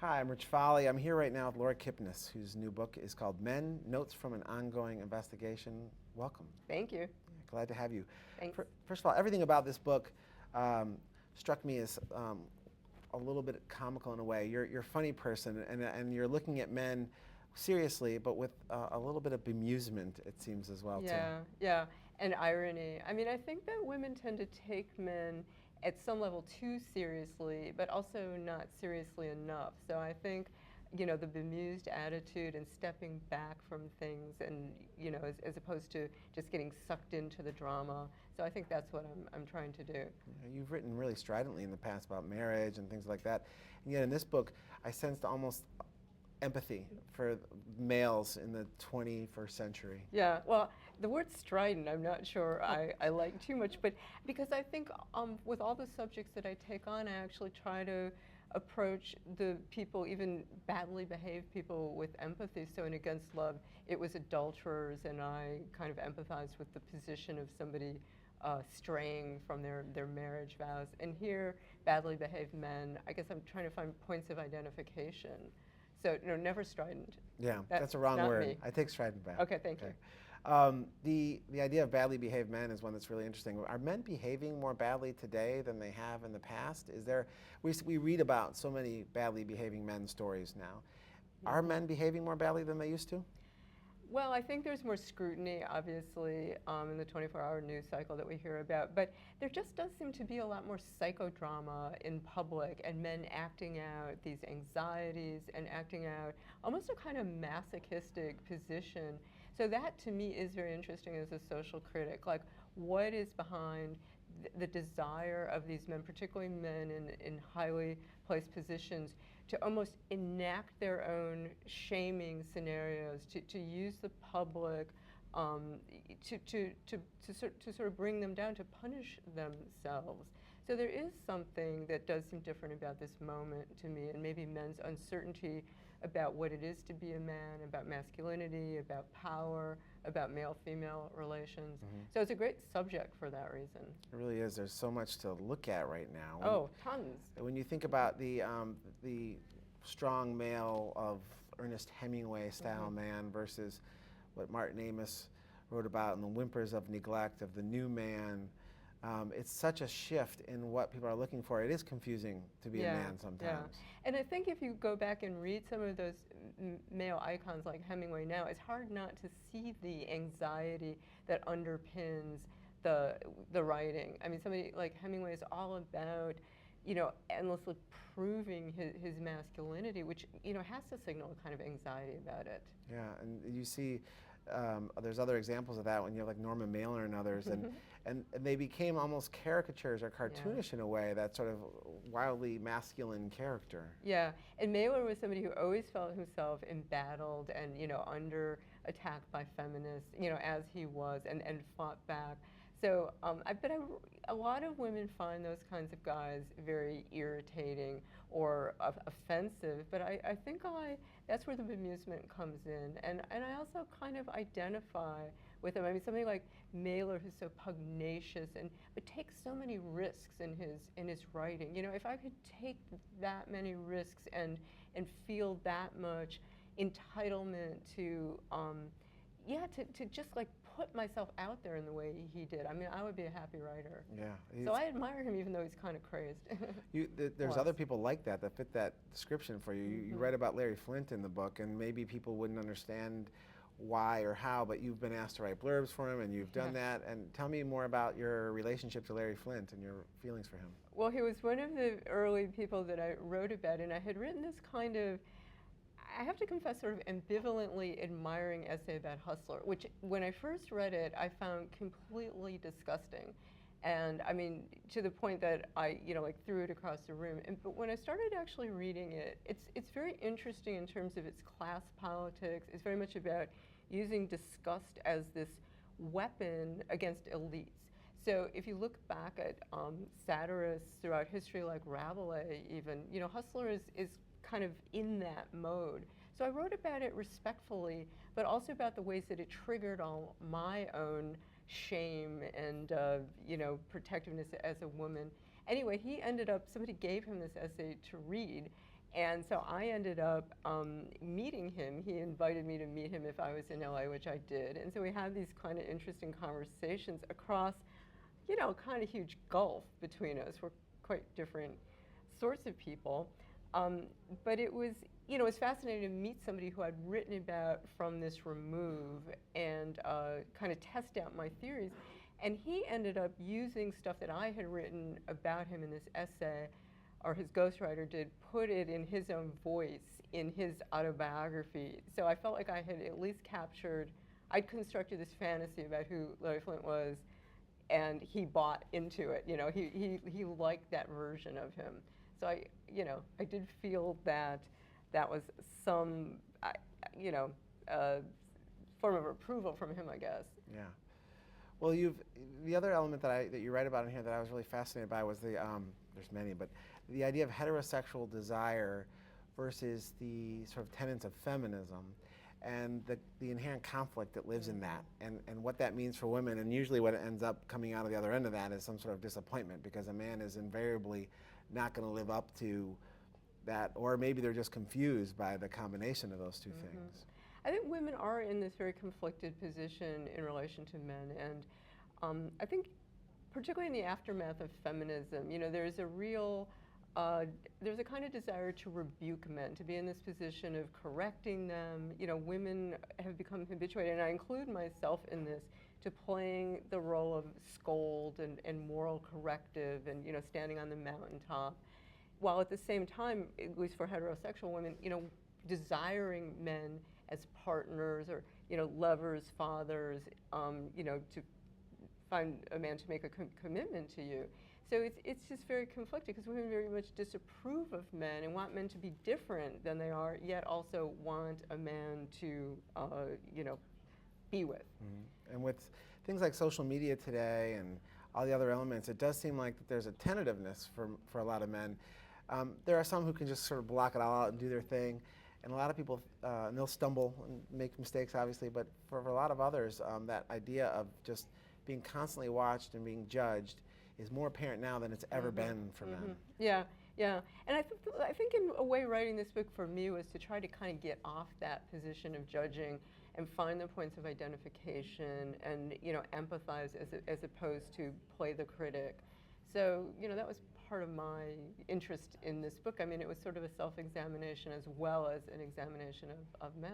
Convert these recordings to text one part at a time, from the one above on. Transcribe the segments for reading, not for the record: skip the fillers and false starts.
Hi, I'm Rich Fahle. I'm here right now with Laura Kipnis, whose new book is called Men, Notes from an Ongoing Investigation. Welcome. Thank you. Glad to have you. Thanks. First of all, everything about this book struck me as a little bit comical in a way. You're a funny person, and you're looking at men seriously, but with a little bit of bemusement, it seems, as well, too. Yeah, and irony. I mean, I think that women tend to take men at some level too seriously, but also not seriously enough. So I think, you know, the bemused attitude and stepping back from things and, you know, as opposed to just getting sucked into the drama. So I think that's what I'm trying to do. Yeah, you've written really stridently in the past about marriage and things like that. And yet in this book, I sensed almost empathy for males in the 21st century. Yeah, well, the word strident, I'm not sure I like too much, but because I think with all the subjects that I take on, I actually try to approach the people, even badly behaved people, with empathy. So in Against Love, it was adulterers, and I kind of empathized with the position of somebody straying from their marriage vows. And here, badly behaved men, I guess I'm trying to find points of identification. So, no, never strident. Yeah, that's a wrong word. Me. I take strident back. Okay, thank you. The idea of badly behaved men is one that's really interesting. Are men behaving more badly today than they have in the past? Is there, we read about so many badly behaving men stories now. Are men behaving more badly than they used to? Well, I think there's more scrutiny, obviously, in the 24-hour news cycle that we hear about. But there just does seem to be a lot more psychodrama in public, and men acting out these anxieties and acting out almost a kind of masochistic position. So that, to me, is very interesting as a social critic. Like, what is behind the desire of these men, particularly men in highly placed positions, to almost enact their own shaming scenarios, to use the public to sort of bring them down, to punish themselves. So there is something that does seem different about this moment to me, and maybe men's uncertainty about what it is to be a man, about masculinity, about power, about male-female relations. So it's a great subject for that reason. It really is. There's so much to look at right now. Oh, tons. When you think about the strong male of Ernest Hemingway style man versus what Martin Amis wrote about in The Whimpers of Neglect, of the new man, it's such a shift in what people are looking for. It is confusing to be a man sometimes. Yeah. And I think if you go back and read some of those male icons like Hemingway now, it's hard not to see the anxiety that underpins the writing. I mean, somebody like Hemingway is all about, you know, endlessly proving his masculinity, which, you know, has to signal a kind of anxiety about it. Yeah, and you see there's other examples of that when you have like Norma Mailer and others, and they became almost caricatures or cartoonish in a way, that sort of wildly masculine character. Yeah, and Mailer was somebody who always felt himself embattled and, you know, under attack by feminists, you know, as he was, and fought back. So a lot of women find those kinds of guys very irritating or offensive, but I think that's where the bemusement comes in. And I also kind of identify with him. I mean, somebody like Mailer, who's so pugnacious but takes so many risks in his writing. You know, if I could take that many risks and feel that much entitlement to to just like put myself out there in the way he did, I mean, I would be a happy writer. Yeah. So I admire him, even though he's kind of crazed. There's other people like that fit that description for you. You read about Larry Flynt in the book, and maybe people wouldn't understand why or how, but you've been asked to write blurbs for him, and you've done that. And tell me more about your relationship to Larry Flynt and your feelings for him. Well, he was one of the early people that I wrote about, and I had written this kind of, I have to confess, sort of ambivalently admiring essay about Hustler, which when I first read it, I found completely disgusting. And I mean, to the point that I, you know, like threw it across the room. But when I started actually reading it, it's very interesting in terms of its class politics. It's very much about using disgust as this weapon against elites. So if you look back at satirists throughout history, like Rabelais even, you know, Hustler is kind of in that mode. So I wrote about it respectfully, but also about the ways that it triggered all my own shame and you know, protectiveness as a woman. Anyway, he ended up, somebody gave him this essay to read, And so I ended up meeting him. He invited me to meet him if I was in LA, which I did. And so we had these kind of interesting conversations across, you know, kind of huge gulf between us. We're quite different sorts of people. But it was, you know, it was fascinating to meet somebody who I'd written about from this remove and kind of test out my theories. And he ended up using stuff that I had written about him in this essay, or his ghostwriter did, put it in his own voice in his autobiography. So I felt like I had at least captured, I'd constructed this fantasy about who Larry Flynt was, and he bought into it. You know, he liked that version of him. So I, you know, I did feel that that was some, you know, form of approval from him, I guess. Yeah. Well, the other element that you write about in here that I was really fascinated by was the, there's many, but the idea of heterosexual desire versus the sort of tenets of feminism and the inherent conflict that lives in that, and what that means for women. And usually what ends up coming out of the other end of that is some sort of disappointment, because a man is invariably not going to live up to that, or maybe they're just confused by the combination of those two things. I think women are in this very conflicted position in relation to men, and I think particularly in the aftermath of feminism, you know, there's a real, there's a kind of desire to rebuke men, to be in this position of correcting them. You know, women have become habituated, and I include myself in this, to playing the role of scold and moral corrective and, you know, standing on the mountaintop, while at the same time, at least for heterosexual women, you know, desiring men as partners or, you know, lovers, fathers, you know, to find a man to make a commitment to you. So it's just very conflicted, because women very much disapprove of men and want men to be different than they are, yet also want a man to, you know, be with. Mm-hmm. And with things like social media today and all the other elements, it does seem like that there's a tentativeness for a lot of men. There are some who can just sort of block it all out and do their thing, and a lot of people, and they'll stumble and make mistakes, obviously, but for a lot of others, that idea of just being constantly watched and being judged is more apparent now than it's ever been for men. Yeah, yeah. And I think in a way writing this book for me was to try to kind of get off that position of judging and find the points of identification and, you know, empathize as opposed to play the critic. So, you know, that was part of my interest in this book. I mean, it was sort of a self-examination as well as an examination of men.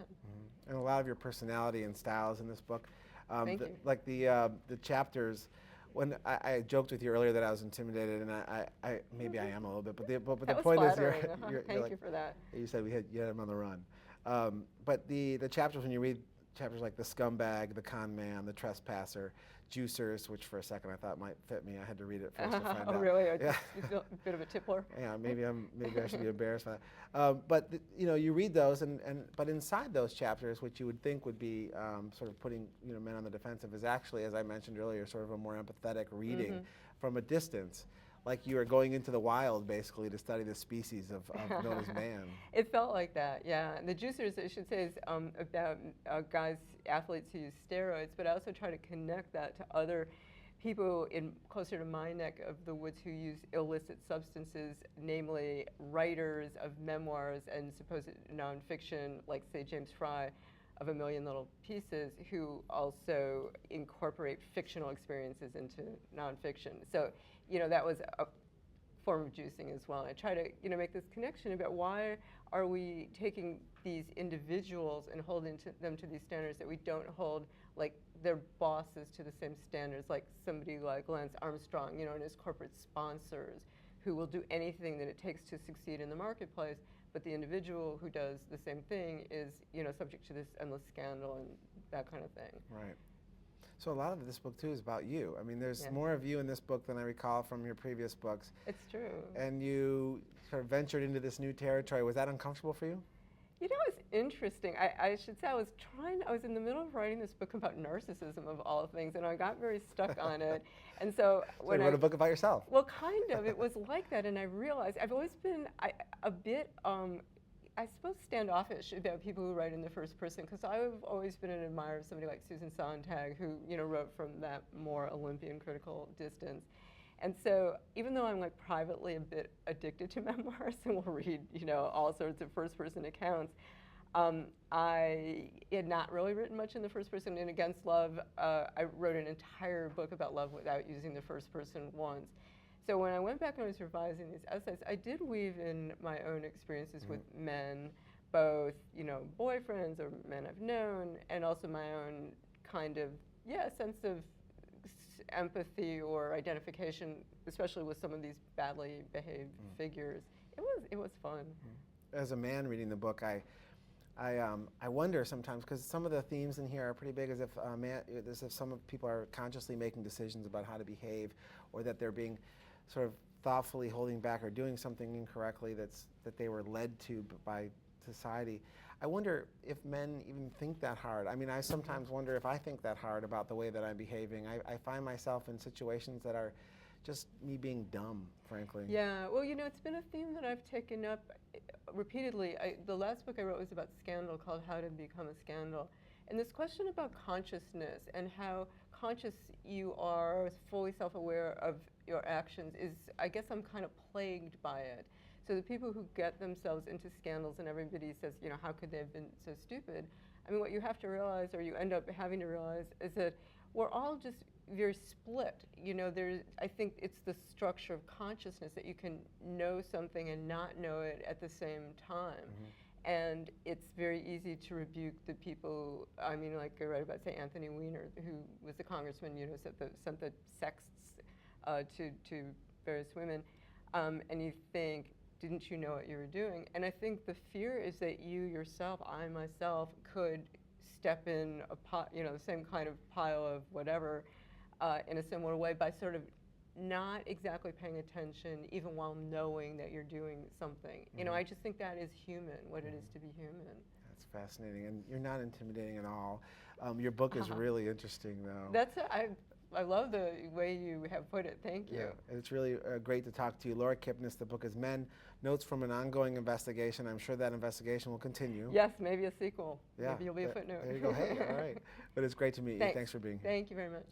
And a lot of your personality and styles in this book. Thank you. Like the chapters, when I joked with you earlier that I was intimidated, and I maybe I am a little bit, but the point is Thank you for that. You said you had him on the run. But the chapters, when you read chapters like the scumbag, the con man, the trespasser, juicers, which for a second I thought might fit me. I had to read it first to find out. Oh, really? Yeah. You feel a bit of a tippler? Yeah, maybe I should be embarrassed by that. But you know, you read those, but inside those chapters, which you would think would be sort of putting, you know, men on the defensive, is actually, as I mentioned earlier, sort of a more empathetic reading from a distance. Like you are going into the wild, basically, to study the species of known as man. It felt like that, yeah. And the juicers, I should say, is about guys, athletes who use steroids, but I also try to connect that to other people closer to my neck of the woods who use illicit substances, namely writers of memoirs and supposed nonfiction, like, say, James Fry of A Million Little Pieces, who also incorporate fictional experiences into nonfiction. So, you know, that was a form of juicing as well. I try to, you know, make this connection about why are we taking these individuals and holding them to these standards that we don't hold, like, their bosses to the same standards, like somebody like Lance Armstrong, you know, and his corporate sponsors, who will do anything that it takes to succeed in the marketplace, but the individual who does the same thing is, you know, subject to this endless scandal and that kind of thing. Right. So a lot of this book, too, is about you. I mean, there's more of you in this book than I recall from your previous books. It's true. And you sort of ventured into this new territory. Was that uncomfortable for you? You know, it's interesting. I should say I was in the middle of writing this book about narcissism, of all things, and I got very stuck on it. And so when you wrote a book about yourself. Well, kind of. It was like that, and I realized I've always been a bit, I suppose, standoffish about people who write in the first person, because I've always been an admirer of somebody like Susan Sontag, who, you know, wrote from that more Olympian critical distance. And so even though I'm like privately a bit addicted to memoirs and will read, all sorts of first-person accounts, I had not really written much in the first person. In Against Love, I wrote an entire book about love without using the first person once. So when I went back and I was revising these essays, I did weave in my own experiences with men, both, boyfriends or men I've known, and also my own kind of, sense of empathy or identification, especially with some of these badly behaved figures. It was fun. As a man reading the book, I wonder sometimes, because some of the themes in here are pretty big, as if some of people are consciously making decisions about how to behave, or that they're being sort of thoughtfully holding back or doing something incorrectly that they were led to by society. I wonder if men even think that hard. I mean, I sometimes wonder if I think that hard about the way that I'm behaving. I find myself in situations that are just me being dumb, frankly. Yeah, well, it's been a theme that I've taken up repeatedly. The last book I wrote was about scandal, called How to Become a Scandal. And this question about consciousness and how conscious you are, fully self-aware of your actions is, I guess I'm kind of plagued by it. So the people who get themselves into scandals and everybody says, how could they have been so stupid? I mean, what you have to realize, or you end up having to realize, is that we're all just very split. I think it's the structure of consciousness that you can know something and not know it at the same time. And it's very easy to rebuke the people. I mean, like I read about, say, Anthony Weiner, who was the congressman, sent the sexts to various women. And you think, didn't you know what you were doing? And I think the fear is that you yourself, I myself, could step in the same kind of pile of whatever in a similar way by sort of not exactly paying attention, even while knowing that you're doing something. I just think that is human, what it is to be human. That's fascinating, and you're not intimidating at all. Your book is really interesting, though. I love the way you have put it. Thank you. Yeah, it's really great to talk to you. Laura Kipnis, the book is Men, Notes from an Ongoing Investigation. I'm sure that investigation will continue. Yes, maybe a sequel. Yeah. Maybe you'll be a footnote. There you go. Hey, all right. But it's great to meet you. Thanks for being here. Thank you very much.